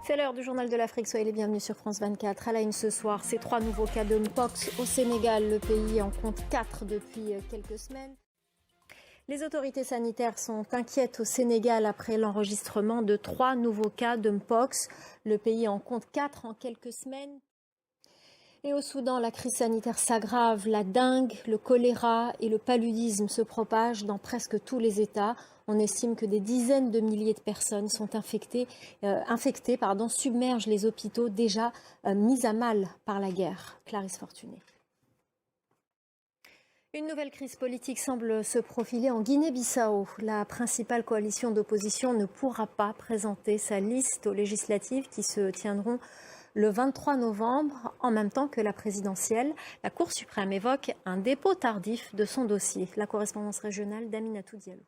C'est l'heure du journal de l'Afrique, soyez les bienvenus sur France 24. À la une ce soir, ces 3 nouveaux cas de Mpox au Sénégal. Le pays en compte 4 depuis quelques semaines. Les autorités sanitaires sont inquiètes au Sénégal après l'enregistrement de 3 nouveaux cas de Mpox. Le pays en compte 4 en quelques semaines. Et au Soudan, la crise sanitaire s'aggrave. La dengue, le choléra et le paludisme se propagent dans presque tous les États. On estime que des dizaines de milliers de personnes sont infectées, submergent les hôpitaux déjà mis à mal par la guerre. Clarisse Fortuné. Une nouvelle crise politique semble se profiler en Guinée-Bissau. La principale coalition d'opposition ne pourra pas présenter sa liste aux législatives qui se tiendront le 23 novembre, en même temps que la présidentielle. La Cour suprême évoque un dépôt tardif de son dossier. La correspondance régionale d'Aminatou Diallo.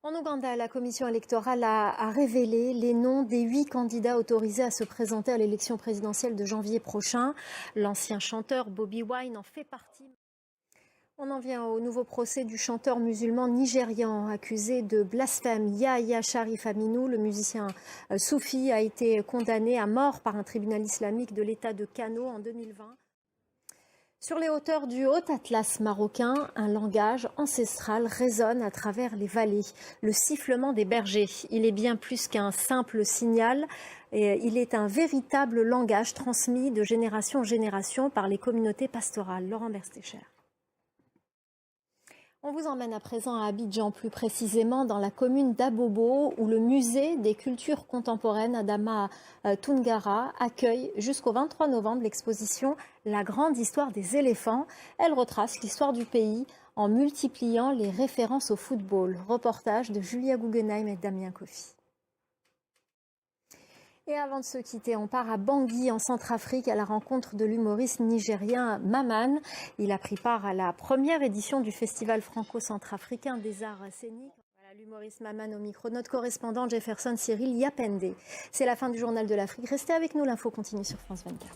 En Ouganda, la commission électorale a révélé les noms des 8 candidats autorisés à se présenter à l'élection présidentielle de janvier prochain. L'ancien chanteur Bobi Wine en fait partie. On en vient au nouveau procès du chanteur musulman nigérian accusé de blasphème. Yahya Sharif Aminu, le musicien soufi, a été condamné à mort par un tribunal islamique de l'État de Kano en 2020. Sur les hauteurs du Haut-Atlas marocain, un langage ancestral résonne à travers les vallées. Le sifflement des bergers, il est bien plus qu'un simple signal. Il est un véritable langage transmis de génération en génération par les communautés pastorales. Laurent Berstécher. On vous emmène à présent à Abidjan, plus précisément dans la commune d'Abobo, où le musée des cultures contemporaines Adama Toungara accueille jusqu'au 23 novembre l'exposition La grande histoire des éléphants. Elle retrace l'histoire du pays en multipliant les références au football. Reportage de Julia Guggenheim et Damien Kofi. Et avant de se quitter, on part à Bangui, en Centrafrique, à la rencontre de l'humoriste nigérien Maman. Il a pris part à la première édition du Festival franco-centrafricain des arts scéniques. Voilà, l'humoriste Maman au micro, notre correspondant Jefferson Cyril Yapende. C'est la fin du journal de l'Afrique. Restez avec nous, l'info continue sur France 24.